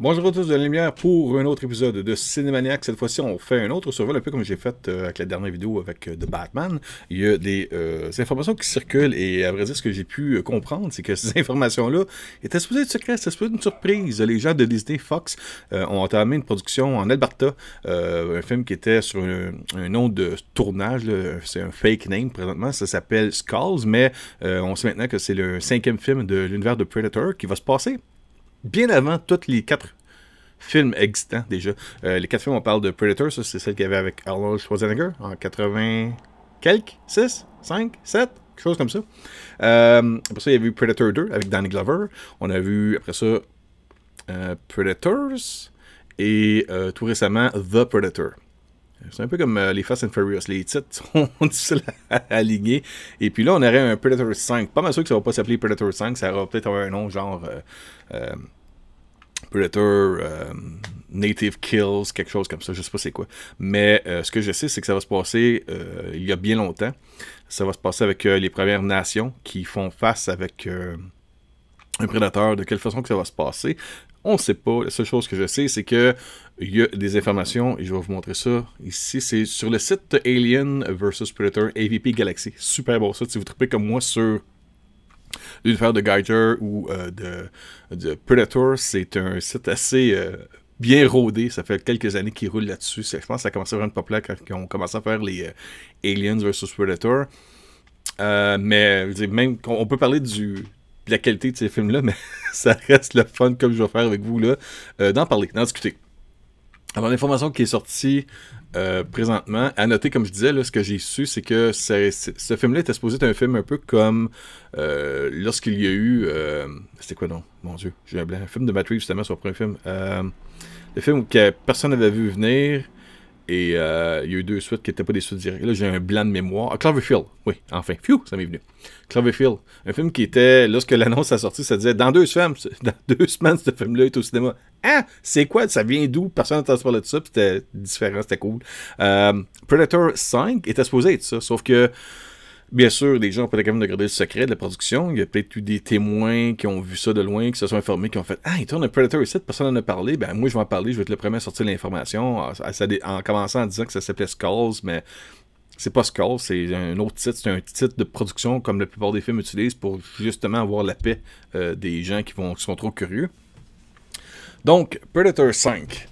Bonjour à tous de la lumière pour un autre épisode de Cinémaniac. Cette fois-ci, on fait un autre survol, un peu comme j'ai fait avec la dernière vidéo avec The Batman. Il y a des informations qui circulent et à vrai dire, ce que j'ai pu comprendre, c'est que ces informations-là étaient supposées être secrètes, c'était supposé être une surprise. Les gens de Disney Fox ont entamé une production en Alberta, un film qui était sur un nom de tournage, c'est un fake name présentement, ça s'appelle Skulls, mais on sait maintenant que c'est le 5e film de l'univers de Predator qui va se passer bien avant tous les 4 films existants déjà. Les 4 films, on parle de Predator, ça c'est celle qu'il y avait avec Arnold Schwarzenegger en 80 quelques, 6, 5, 7, quelque chose comme ça. Après ça, il y a eu Predator 2 avec Danny Glover. On a vu après ça Predators et tout récemment The Predator. C'est un peu comme les Fast and Furious. Les titres sont difficiles à aligner. Et puis là, on aurait un Predator 5. Pas mal sûr que ça va pas s'appeler Predator 5. Ça aura peut-être un nom genre Predator Native Kills, quelque chose comme ça. Je sais pas c'est quoi. Mais ce que je sais, c'est que ça va se passer il y a bien longtemps. Ça va se passer avec les Premières Nations qui font face avec un prédateur. De quelle façon que ça va se passer? On ne sait pas. La seule chose que je sais, c'est que il y a des informations, et je vais vous montrer ça ici. C'est sur le site Alien vs Predator AVP Galaxy. Super bon ça. Si vous trouvez comme moi sur l'univers de Geiger ou de Predator, c'est un site assez bien rodé. Ça fait quelques années qu'il roule là-dessus. Je pense que ça a commencé à être populaire quand on commençait à faire les Aliens vs Predator. Mais même on peut parler de la qualité de ces films-là, mais ça reste le fun, comme je vais faire avec vous, là, d'en parler, d'en discuter. Alors, l'information qui est sortie présentement, à noter, comme je disais, là, ce que j'ai su, c'est que ce film-là était supposé être un film un peu comme lorsqu'il y a eu... c'était quoi, non? Mon Dieu, j'ai un blanc. Un film de Matt Reeves, justement, son premier film. Le film que personne n'avait vu venir. Et il y a eu 2 suites qui n'étaient pas des suites directes. Là, j'ai un blanc de mémoire. Ah, Cloverfield. Oui, enfin. Phew, ça m'est venu. Cloverfield. Un film qui était, lorsque l'annonce a sorti, ça disait dans 2 semaines, ce film-là est au cinéma. Ah, c'est quoi? Ça vient d'où? Personne n'a entendu parler de ça. C'était différent, c'était cool. Predator 5 était supposé être ça. Sauf que, bien sûr, les gens ont peut-être quand même de garder le secret de la production. Il y a peut-être eu des témoins qui ont vu ça de loin, qui se sont informés, qui ont fait « Ah, il tourne un Predator ici, personne n'en a parlé. » Ben moi, je vais en parler, je vais être le premier à sortir l'information. En commençant en disant que ça s'appelait Skulls, mais c'est pas Skulls, c'est un autre titre. C'est un titre de production comme la plupart des films utilisent pour justement avoir la paix des gens qui sont trop curieux. Donc, Predator 5.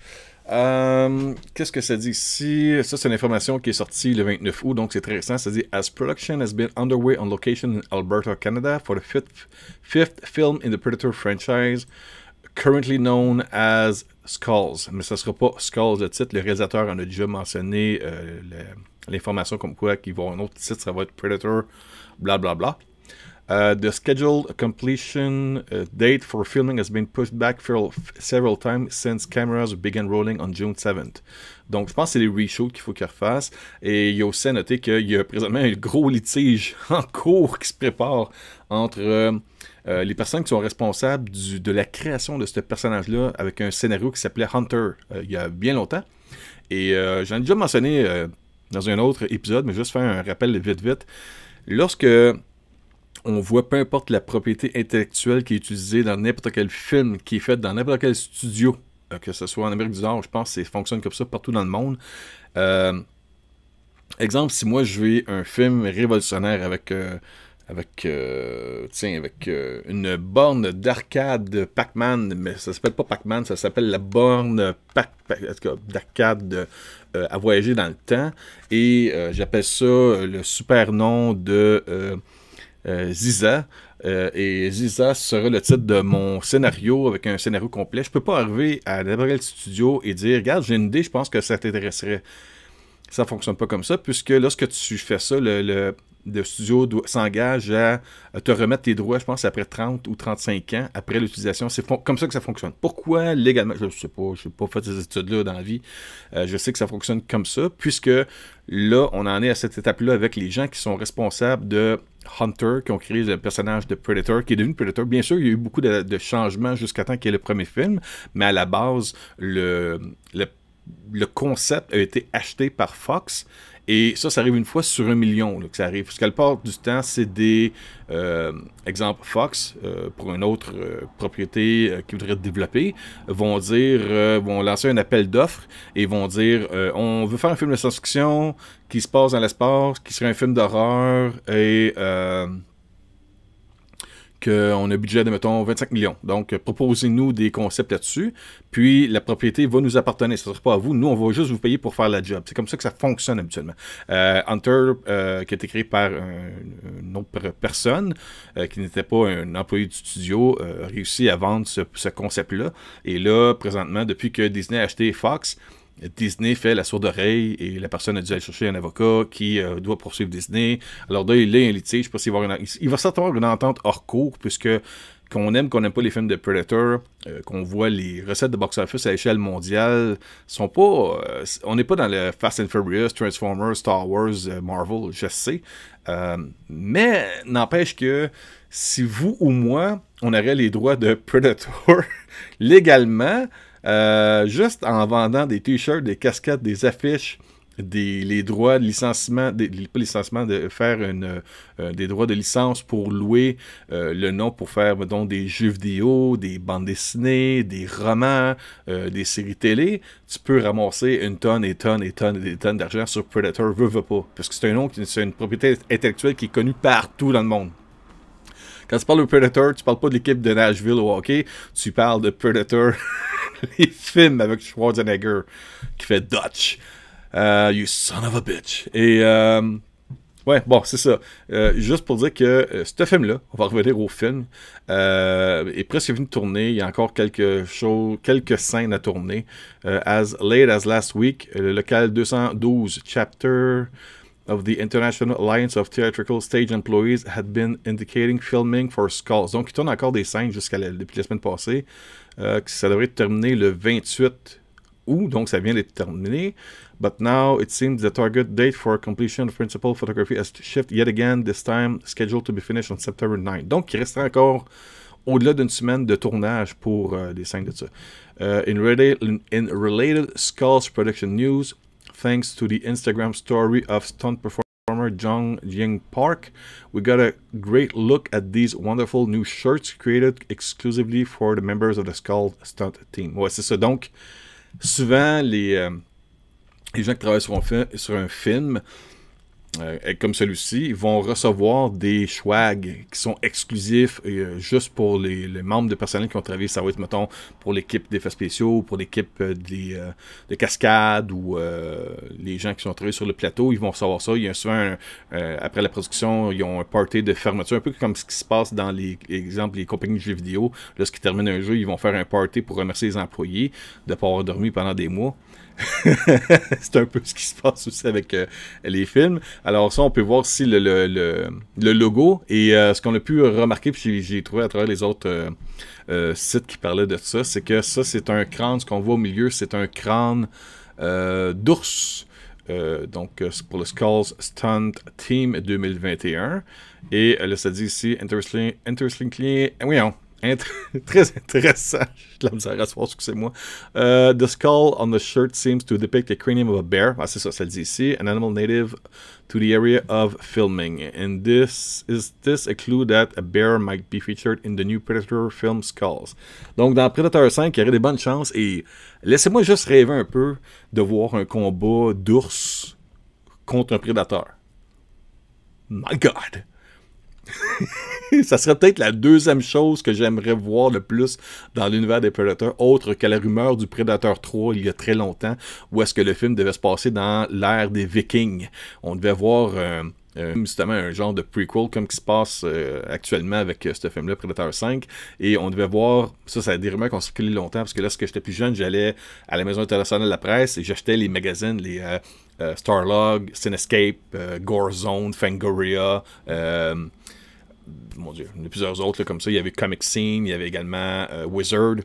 Qu'est-ce que ça dit ici? Ça, c'est une information qui est sortie le 29 août, donc c'est très récent. Ça dit « As production has been underway on location in Alberta, Canada for the fifth film in the Predator franchise, currently known as Skulls. » Mais ça ne sera pas Skulls le titre. Le réalisateur en a déjà mentionné l'information comme quoi qu'il va avoir un autre titre, ça va être Predator, blablabla. The scheduled completion date for filming has been pushed back several times since cameras began rolling on June 7th. Donc, je pense que c'est les reshoots qu'il faut qu'ils refassent. Et il y a aussi à noter qu'il y a présentement un gros litige en cours qui se prépare entre les personnes qui sont responsables de la création de ce personnage-là avec un scénario qui s'appelait Hunter il y a bien longtemps. Et j'en ai déjà mentionné dans un autre épisode, mais juste faire un rappel vite. Lorsque on voit peu importe la propriété intellectuelle qui est utilisée dans n'importe quel film, qui est fait dans n'importe quel studio, que ce soit en Amérique du Nord, je pense que ça fonctionne comme ça partout dans le monde. Exemple, si moi je veux un film révolutionnaire avec une borne d'arcade Pac-Man, mais ça s'appelle pas Pac-Man, ça s'appelle la borne d'arcade à voyager dans le temps, et j'appelle ça le super nom de Ziza, et Ziza sera le titre de mon scénario avec un scénario complet. Je peux pas arriver à n'importe quel studio et dire « Regarde, j'ai une idée, je pense que ça t'intéresserait. » Ça fonctionne pas comme ça, puisque lorsque tu fais ça, le studio s'engage à te remettre tes droits, je pense, après 30 ou 35 ans, après l'utilisation. C'est comme ça que ça fonctionne. Pourquoi légalement? Je ne sais pas, je n'ai pas fait ces études-là dans la vie. Je sais que ça fonctionne comme ça, puisque là, on en est à cette étape-là avec les gens qui sont responsables de Hunter, qui ont créé le personnage de Predator, qui est devenu Predator. Bien sûr, il y a eu beaucoup de changements jusqu'à temps qu'il y ait le premier film, mais à la base, le concept a été acheté par Fox. Et ça arrive une fois sur 1 million là, que ça arrive. Parce que la plupart du temps, c'est des... exemple, Fox, pour une autre propriété qui voudrait développer, vont lancer un appel d'offres et vont dire on veut faire un film de science-fiction qui se passe dans l'espace, qui serait un film d'horreur et... qu'on a un budget de, mettons, 25 millions. Donc, proposez-nous des concepts là-dessus, puis la propriété va nous appartenir. Ce ne sera pas à vous. Nous, on va juste vous payer pour faire la job. C'est comme ça que ça fonctionne habituellement. Hunter, qui a été créé par une autre personne, qui n'était pas un employé du studio, a réussi à vendre ce concept-là. Et là, présentement, depuis que Disney a acheté Fox, Disney fait la sourde oreille et la personne a dû aller chercher un avocat qui doit poursuivre Disney. Alors là, il a un litige. Je sais pas s'il va y avoir il va certainement avoir une entente hors cours, puisque qu'on n'aime pas les films de Predator, qu'on voit les recettes de box-office à l'échelle mondiale, sont pas... on n'est pas dans le Fast and Furious, Transformers, Star Wars, Marvel, je sais. Mais n'empêche que si vous ou moi, on aurait les droits de Predator légalement... juste en vendant des t-shirts, des casquettes, des affiches, les droits de licenciement, pas licenciement, de faire des droits de licence pour louer le nom pour faire, mettons, des jeux vidéo, des bandes dessinées, des romans, des séries télé, tu peux ramasser une tonne et tonnes et tonnes et tonnes d'argent sur Predator, veut pas. Parce que c'est un nom, c'est une propriété intellectuelle qui est connue partout dans le monde. Quand tu parles de Predator, tu parles pas de l'équipe de Nashville au hockey, tu parles de Predator, les films avec Schwarzenegger qui fait Dutch. You son of a bitch. Et ouais, bon, c'est ça. Juste pour dire que ce film-là, on va revenir au film, est presque fini de tourner. Il y a encore quelques scènes à tourner. As late as last week, le local 212, chapter of the International Alliance of Theatrical Stage Employees had been indicating filming for Skulls. Donc, il tourne encore des scènes depuis la semaine passée. Ça devrait être terminé le 28 août, donc ça vient d'être terminé. But now it seems the target date for completion of principal photography has shifted yet again, this time scheduled to be finished on September 9. Donc, il restera encore au-delà d'une semaine de tournage pour les scènes de ça. In related Skulls production news, thanks to the Instagram story of stunt performer Jung Jing Park, we got a great look at these wonderful new shirts created exclusively for the members of the Skull Stunt Team. Ouais, c'est ça. Donc, souvent, les gens qui travaillent sur un film, comme celui-ci, vont recevoir des swags qui sont exclusifs juste pour les membres de personnel qui ont travaillé. Ça va être, mettons, pour l'équipe d'effets spéciaux, pour l'équipe de cascade ou les gens qui sont travaillés sur le plateau, ils vont recevoir ça. Il y a souvent, après la production, ils ont un party de fermeture, un peu comme ce qui se passe dans les compagnies de jeux vidéo. Lorsqu'ils terminent un jeu, ils vont faire un party pour remercier les employés de ne pas avoir dormi pendant des mois. C'est un peu ce qui se passe aussi avec les films. Alors ça, on peut voir ici le logo. Et ce qu'on a pu remarquer, puis j'ai trouvé à travers les autres sites qui parlaient de ça, c'est que ça, c'est un crâne. Ce qu'on voit au milieu, c'est un crâne d'ours. Donc, c'est pour le Skulls Stunt Team 2021. Et là, ça dit ici, interestingly, très intéressant. J'ai de la misère à se voir, excusez-moi. The skull on the shirt seems to depict the cranium of a bear. Ah, c'est ça, ça le dit ici. An animal native to the area of filming. And is this a clue that a bear might be featured in the new Predator film Skulls? Donc, dans Predator 5, il y aurait des bonnes chances. Et laissez-moi juste rêver un peu de voir un combat d'ours contre un prédateur. My God! Ça serait peut-être la deuxième chose que j'aimerais voir le plus dans l'univers des Predators, autre que la rumeur du Predator 3 il y a très longtemps, où est-ce que le film devait se passer dans l'ère des Vikings. On devait voir justement un genre de prequel comme qui se passe actuellement avec ce film-là, Predator 5, et on devait voir, ça a des rumeurs qui ont circulé longtemps, parce que lorsque j'étais plus jeune, j'allais à la Maison internationale de la presse et j'achetais les magazines, les Starlog, Cinescape, Gore Zone, Fangoria, mon Dieu, il y en a plusieurs autres là, comme ça. Il y avait Comic Scene, il y avait également Wizard.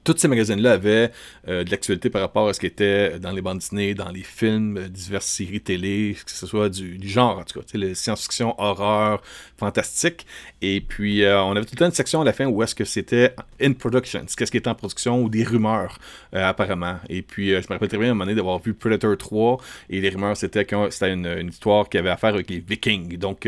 Tous ces magazines-là avaient de l'actualité par rapport à ce qui était dans les bandes dessinées, dans les films, diverses séries télé, que ce soit du genre, en tout cas, la science-fiction, horreur, fantastique. Et puis, on avait tout le temps une section à la fin où est-ce que c'était in production, qu'est-ce qui était en production, ou des rumeurs, apparemment. Et puis, je me rappelle très bien à un moment donné d'avoir vu Predator 3, et les rumeurs, c'était une histoire qui avait affaire avec les Vikings. Donc,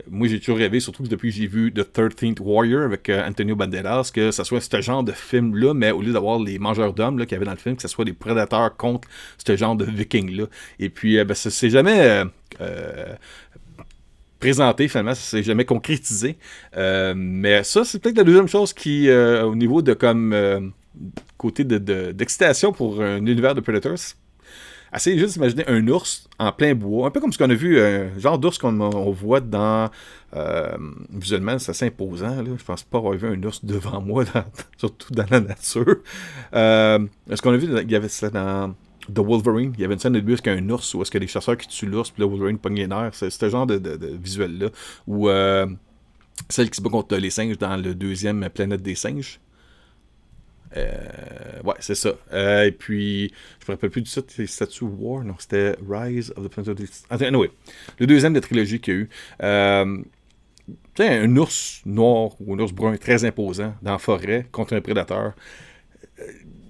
moi, j'ai toujours rêvé, surtout depuis que j'ai vu The 13th Warrior avec Antonio Banderas, que ce soit ce genre de film-là, mais au lieu d'avoir les mangeurs d'hommes qu'il y avait dans le film, que ce soit des prédateurs contre ce genre de vikings-là. Et puis, ben, ça s'est jamais présenté, finalement, ça s'est jamais concrétisé. Mais ça, c'est peut-être la deuxième chose qui, au niveau de comme côté d'excitation pour un univers de Predators, essayez juste d'imaginer un ours en plein bois, un peu comme ce qu'on a vu, un genre d'ours qu'on voit dans... visuellement, c'est assez imposant. Là. Je pense pas avoir vu un ours devant moi, surtout dans la nature. Ce qu'on a vu, il y avait ça dans The Wolverine. Il y avait une scène de début avec un ours, où est-ce qu'il y a des chasseurs qui tuent l'ours, puis le Wolverine pogne les nerfs. C'est ce genre de visuel-là. Ou celle qui se bat contre les singes dans le deuxième Planète des singes. Ouais, c'est ça. Et puis, je me rappelle plus du titre, c'est Statue War, non, c'était Rise of the Planet of the... Anyway, le deuxième de la trilogie qu'il y a eu. Tu sais, un ours noir ou un ours brun très imposant dans la forêt contre un prédateur.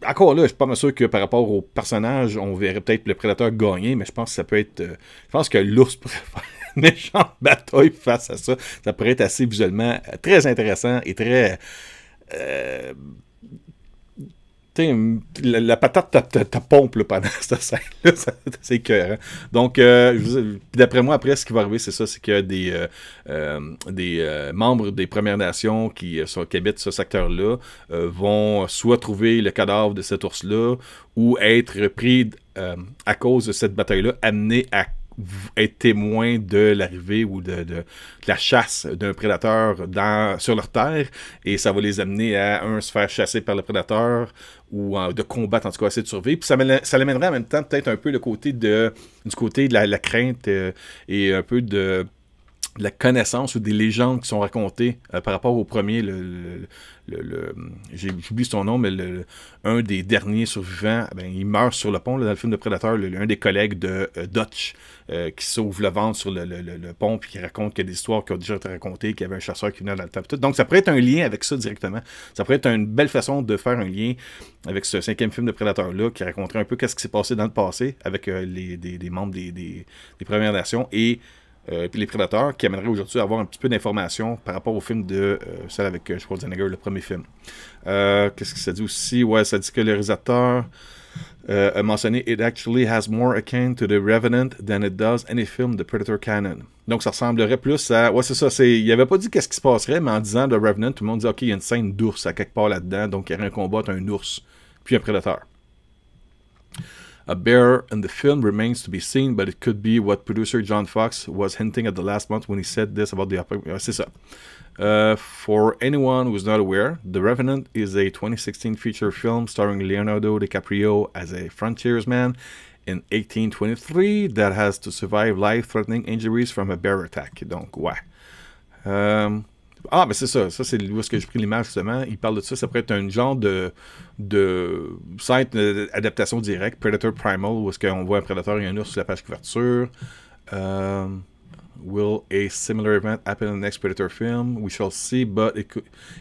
Encore là, je suis pas mal sûr que par rapport au personnage, on verrait peut-être le prédateur gagner, mais je pense que ça peut être... je pense que l'ours pourrait faire une méchante bataille face à ça. Ça pourrait être assez visuellement très intéressant et très... la patate te pompe là, pendant cette scène-là, c'est écœurant. Donc, d'après moi, après, ce qui va arriver, c'est ça, c'est qu'il y a des membres des Premières Nations qui habitent ce secteur-là vont soit trouver le cadavre de cet ours-là ou être pris à cause de cette bataille-là, amenés à être témoins de l'arrivée ou de la chasse d'un prédateur sur leur terre, et ça va les amener à, se faire chasser par le prédateur, ou de combattre, en tout cas, essayer de survivre. Puis ça l'amènerait en même temps peut-être un peu du côté de la crainte et un peu de la connaissance ou des légendes qui sont racontées par rapport au premier, j'oublie son nom, mais un des derniers survivants, ben, il meurt sur le pont là, dans le film de Predator, un des collègues de Dutch qui sauve le ventre sur le pont puis qui raconte qu'il y a des histoires qui ont déjà été racontées, qu'il y avait un chasseur qui venait dans le temps. Donc ça pourrait être un lien avec ça directement. Ça pourrait être une belle façon de faire un lien avec ce 5e film de Predator-là qui raconterait un peu qu'est-ce qui s'est passé dans le passé avec des membres des Premières Nations et puis les prédateurs qui aimeraient aujourd'hui avoir un petit peu d'informations par rapport au film de celle avec Schwarzenegger, le premier film. Qu'est-ce que ça dit aussi? Ouais, ça dit que le réalisateur a mentionné It actually has more akin to The Revenant than it does any film de Predator canon. Donc ça ressemblerait plus à... Ouais, c'est ça. Il avait pas dit qu'est-ce qui se passerait, mais en disant The Revenant, tout le monde dit OK, il y a une scène d'ours à quelque part là-dedans, donc il y aurait un combat entre un ours puis un prédateur. A bear in the film remains to be seen, but it could be what producer John Fox was hinting at the last month when he said this about the c'est ça. For anyone who's not aware, The Revenant is a 2016 feature film starring Leonardo DiCaprio as a frontiersman in 1823 that has to survive life-threatening injuries from a bear attack. Donc, ouais. Mais c'est ça. Ça, c'est où est-ce que j'ai pris l'image, justement. Il parle de ça. Ça pourrait être un genre de site d'adaptation directe. Predator Primal, où est-ce qu'on voit un prédateur et un ours sur la page couverture. Will a similar event happen in the next Predator film? We shall see, but it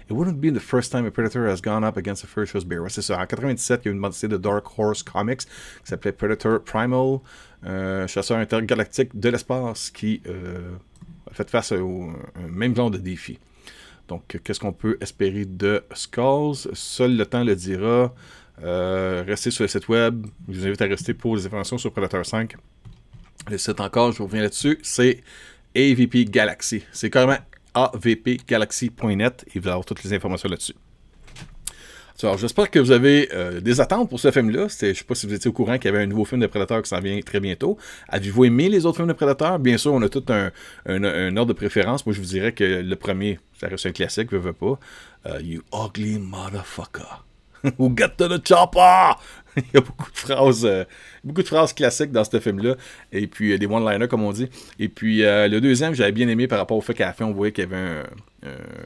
wouldn't be the first time a Predator has gone up against a ferocious bear. Ouais, c'est ça. En 97, il y a eu une bande dessinée de Dark Horse Comics qui s'appelait Predator Primal, chasseur intergalactique de l'espace qui a fait face au même genre de défi. Donc, qu'est-ce qu'on peut espérer de Skulls? Seul le temps le dira. Restez sur le site web. Je vous invite à rester pour les informations sur Predator 5. Le site encore, je vous reviens là-dessus, c'est AVP Galaxy. C'est carrément avpgalaxy.net et vous allez avoir toutes les informations là-dessus. Alors, j'espère que vous avez des attentes pour ce film-là. Je ne sais pas si vous étiez au courant qu'il y avait un nouveau film de Predator qui s'en vient très bientôt. Avez-vous aimé les autres films de Predator? Bien sûr, on a tout un ordre de préférence. Moi, je vous dirais que le premier, ça reste un classique, veux pas. You ugly motherfucker. Who get to the chopper? Il y a beaucoup de phrases classiques dans ce film-là. Et puis des one-liners, comme on dit. Et puis le deuxième, j'avais bien aimé par rapport au fait qu'à la fin, on voyait qu'il y avait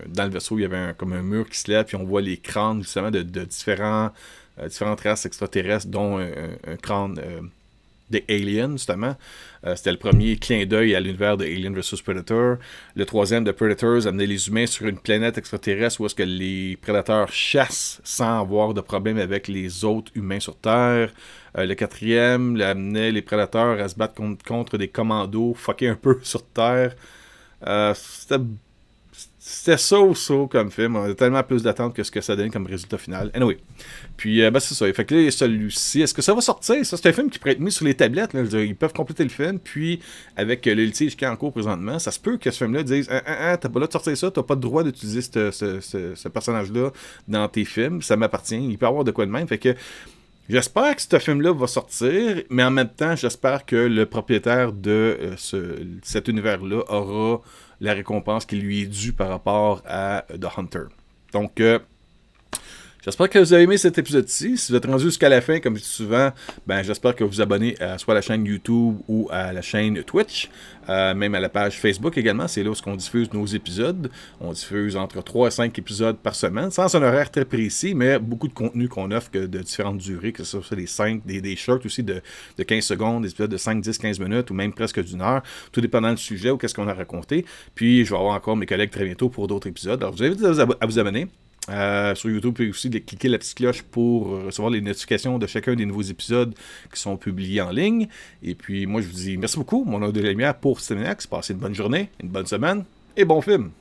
dans le vaisseau, il y avait comme un mur qui se lève, puis on voit les crânes, justement, de différentes races extraterrestres, dont un crâne des Aliens, justement. C'était le premier clin d'œil à l'univers de Alien vs Predator. Le troisième de Predators amenait les humains sur une planète extraterrestre où est-ce que les prédateurs chassent sans avoir de problème avec les autres humains sur Terre. Le quatrième amenait les prédateurs à se battre contre des commandos fuckés un peu sur Terre. C'était so comme film. On a tellement plus d'attentes que ce que ça donne comme résultat final. Anyway. Puis, c'est ça. Fait que là, celui-ci, est-ce que ça va sortir? Ça, c'est un film qui pourrait être mis sur les tablettes. Là. Ils peuvent compléter le film. Puis, avec le litige qui est en cours présentement, ça se peut que ce film-là dise t'as pas le droit de sortir ça, t'as pas le droit d'utiliser ce personnage-là dans tes films. Ça m'appartient. Il peut y avoir de quoi de même. Fait que j'espère que ce film-là va sortir, mais en même temps, j'espère que le propriétaire de cet univers-là aura la récompense qui lui est due par rapport à The Hunter. Donc, j'espère que vous avez aimé cet épisode-ci. Si vous êtes rendu jusqu'à la fin, comme je dis souvent, j'espère que vous vous abonnez à soit à la chaîne YouTube ou à la chaîne Twitch, même à la page Facebook également. C'est là où on diffuse nos épisodes. On diffuse entre 3 et 5 épisodes par semaine, sans un horaire très précis, mais beaucoup de contenu qu'on offre de différentes durées, que ce soit des shorts aussi de 15 secondes, des épisodes de 5, 10, 15 minutes ou même presque d'une heure, tout dépendant du sujet ou qu'est-ce qu'on a raconté. Puis, je vais avoir encore mes collègues très bientôt pour d'autres épisodes. Alors, je vous invite à vous abonner. Sur YouTube, vous pouvez aussi cliquer la petite cloche pour recevoir les notifications de chacun des nouveaux épisodes qui sont publiés en ligne. Et puis moi, je vous dis merci beaucoup, mon nom de la lumière pour Cinéax. Passez une bonne journée, une bonne semaine et bon film!